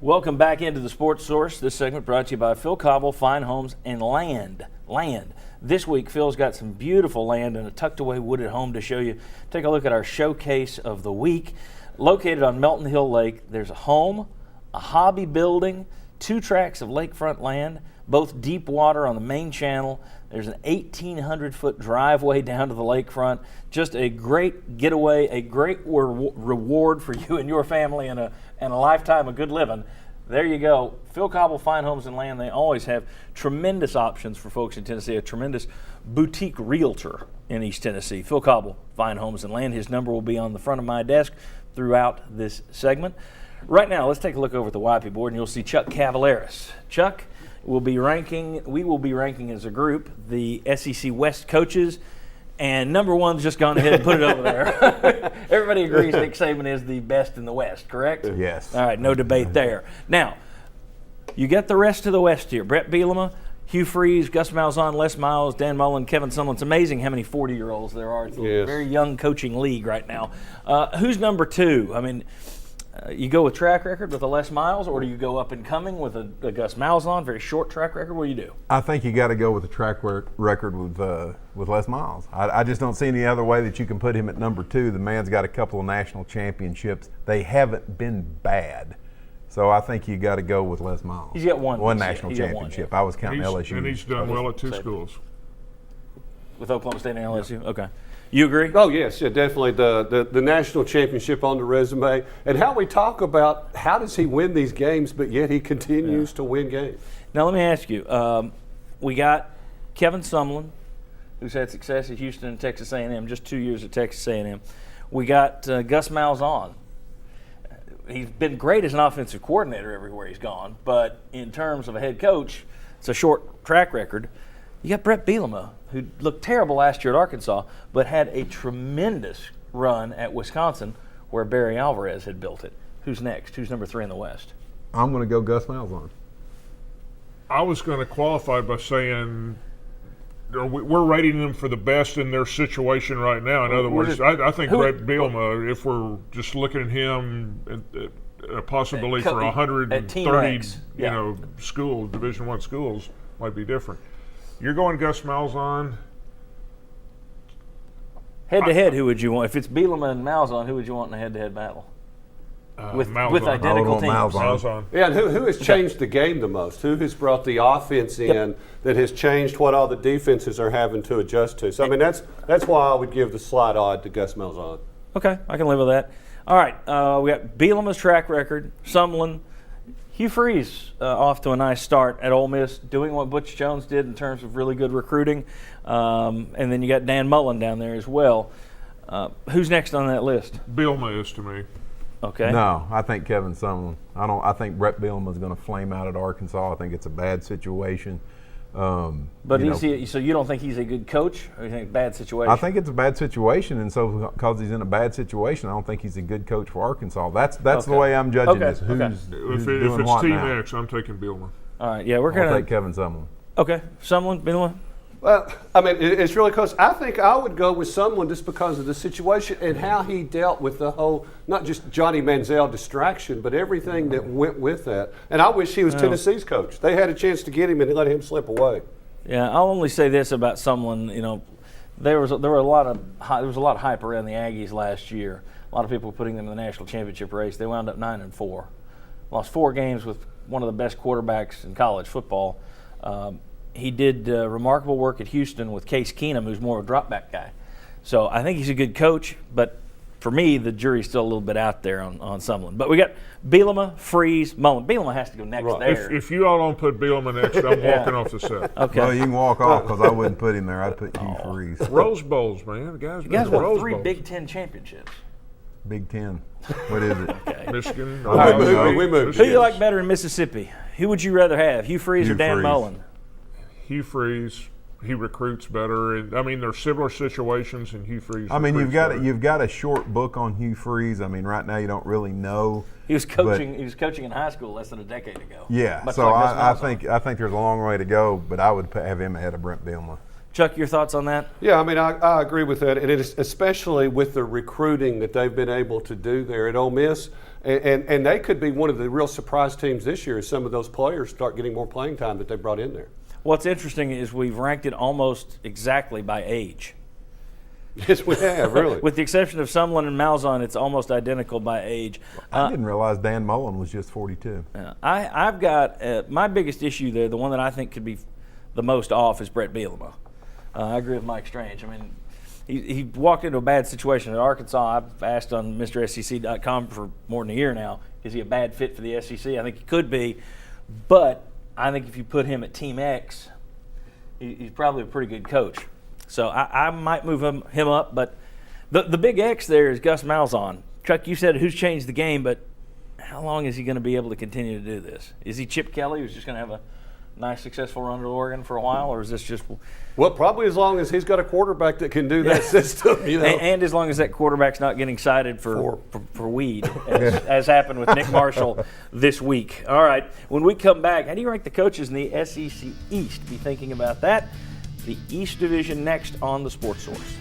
Welcome back into the Sports Source. This segment brought to you by Phil Cobble, Fine Homes and Land. This week, Phil's got some beautiful land and a tucked away wooded home to show you. Take a look at our showcase of the week. Located on Melton Hill Lake, there's a home, a hobby building, 2 tracts of lakefront land, both deep water on the main channel. There's an 1,800-foot driveway down to the lakefront. Just a great getaway, a great reward for you and your family, and a lifetime of good living. There you go. Phil Cobble, Fine Homes and Land. They always have tremendous options for folks in Tennessee, a tremendous boutique realtor in East Tennessee. Phil Cobble, Fine Homes and Land. His number will be on the front of my desk throughout this segment. Right now, let's take a look over at the YP board, and you'll see Chuck Cavaleris. Chuck, we will be ranking as a group the SEC West coaches, and number one's just gone ahead and put it over there. Everybody agrees Nick Saban is the best in the West, correct? Yes. All right, no debate there. Now, you get the rest of the West here. Brett Bielema, Hugh Freeze, Gus Malzahn, Les Miles, Dan Mullen, Kevin Sumlin. It's amazing how many 40-year-olds there are. It's a very young coaching league right now. Who's number 2? I mean, you go with track record with a Les Miles, or do you go up and coming with a Gus Malzahn, very short track record? What do you do? I think you got to go with the track record with Les Miles. I just don't see any other way that you can put him at number 2. The man's got a couple of national championships. They haven't been bad. So I think you got to go with Les Miles. He's got one. One national championship. I was counting LSU. And he's done well at 2 schools. With Oklahoma State and LSU? Okay. You agree? Oh, yes, yeah, definitely the national championship on the resume. And how we talk about how does he win these games, but yet he continues to win games. Now, let me ask you. We got Kevin Sumlin, who's had success at Houston and Texas A&M, just 2 years at Texas A&M. We got Gus Malzahn. He's been great as an offensive coordinator everywhere he's gone, but in terms of a head coach, it's a short track record. You got Brett Bielema, who looked terrible last year at Arkansas, but had a tremendous run at Wisconsin where Barry Alvarez had built it. Who's next? Who's number 3 in the West? I'm going to go Gus Malzahn. I was going to qualify by saying we're rating them for the best in their situation right now. In other words, I think Brett Bielema, if we're just looking at him, a possibility for 130, schools, Division I schools might be different. You're going Gus Malzahn. Head-to-head, who would you want? If it's Bielema and Malzahn, who would you want in a head-to-head battle? With identical teams. Malzahn. Yeah, and who has changed the game the most? Who has brought the offense in that has changed what all the defenses are having to adjust to? So, I mean, that's why I would give the slight odd to Gus Malzahn. Okay, I can live with that. All right, we got Bielema's track record, Sumlin, Hugh Freeze off to a nice start at Ole Miss, doing what Butch Jones did in terms of really good recruiting. And then you got Dan Mullen down there as well. Who's next on that list? Bielema is to me. Okay. No, I think Kevin Sumlin. I think Brett Bielema is going to flame out at Arkansas. I think it's a bad situation. So you don't think he's a good coach, or you think bad situation? I think it's a bad situation, and so because he's in a bad situation, I don't think he's a good coach for Arkansas. That's the way I'm judging this. Who's If doing it's what Team now? X, I'm taking Bielema. All right, yeah, we're I'll going take Kevin Sumlin. Okay, Sumlin, Bielema. Well, I mean, it's really close. I think I would go with someone just because of the situation and how he dealt with the whole, not just Johnny Manziel distraction, but everything that went with that. And I wish he was Tennessee's coach. They had a chance to get him and let him slip away. Yeah, I'll only say this about Sumlin. You know, there was a lot of hype around the Aggies last year. A lot of people putting them in the national championship race. They wound up 9-4, lost 4 games with one of the best quarterbacks in college football. He did remarkable work at Houston with Case Keenum, who's more of a drop-back guy. So I think he's a good coach, but for me, the jury's still a little bit out there on Sumlin. But we got Bielema, Freeze, Mullen. Bielema has to go next there. If you all don't put Bielema next, I'm walking off the set. Okay. Well, you can walk off because I wouldn't put him there. I'd put Hugh Freeze. Rose Bowls, man. The guys You guys won won 3 Big Ten championships. Big Ten. What is it? Okay. Michigan. We moved. Who do you like better in Mississippi? Who would you rather have, Hugh Freeze or Dan Freeze. Mullen? Hugh Freeze. He recruits better, and I mean, there's similar situations in Hugh Freeze. I mean, you've got a short book on Hugh Freeze. I mean, right now you don't really know. He was coaching in high school less than a decade ago. Yeah, Much so like Gus I think there's a long way to go, but I would have him ahead of Brent Bielema. Chuck, your thoughts on that? Yeah, I mean, I agree with that, and it is especially with the recruiting that they've been able to do there at Ole Miss, and they could be one of the real surprise teams this year as some of those players start getting more playing time that they brought in there. What's interesting is we've ranked it almost exactly by age. Yes, we have, really. With the exception of Sumlin and Malzahn, it's almost identical by age. I didn't realize Dan Mullen was just 42. I've got my biggest issue there, the one that I think could be the most off, is Brett Bielema. I agree with Mike Strange. I mean, he walked into a bad situation at Arkansas. I've asked on MrSEC.com for more than a year now, is he a bad fit for the SEC? I think he could be, but I think if you put him at Team X, he's probably a pretty good coach. So I might move him up, but the big X there is Gus Malzahn. Chuck, you said who's changed the game, but how long is he going to be able to continue to do this? Is he Chip Kelly, who's just going to have a nice, successful run at Oregon for a while, or is this just... Well, probably as long as he's got a quarterback that can do that system, you know. And as long as that quarterback's not getting cited for weed, as happened with Nick Marshall this week. All right, when we come back, how do you rank the coaches in the SEC East? Be thinking about that. The East Division next on the Sports Source.